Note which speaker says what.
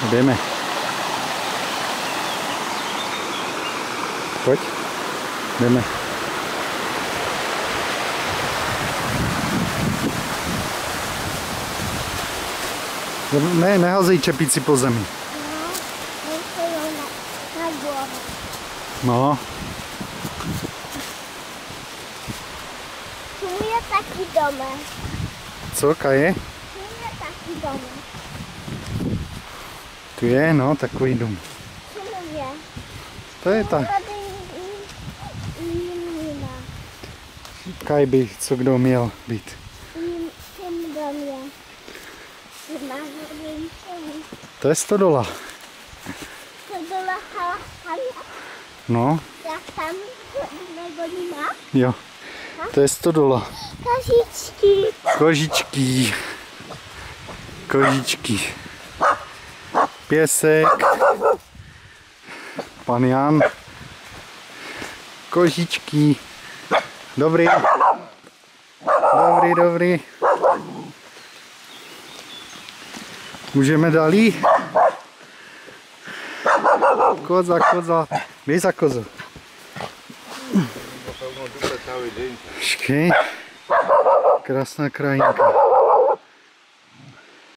Speaker 1: Jdeme. Pojď. Jdeme. Ne, nehazej čepici po zemi. No.
Speaker 2: Tu je taky domek.
Speaker 1: Co, Kaje?
Speaker 2: Tu je taky domek.
Speaker 1: Tu je, no, takový dům.
Speaker 2: Tu je.
Speaker 1: To je ta. Kaj by, co kdo měl být.
Speaker 2: Ten dom je.
Speaker 1: To je stodola.
Speaker 2: Stodola Hana.
Speaker 1: No,
Speaker 2: Jak tam negodí má?
Speaker 1: jo. To je stodola.
Speaker 2: Kožičky.
Speaker 1: Kožičky. Kožičky. Pěsek. Pan Jan. Kožičky. Dobrý. Dobrý, dobrý. Můžeme dál? Koza, koza. Běž za kozu. Počkej. Krásná krajinka.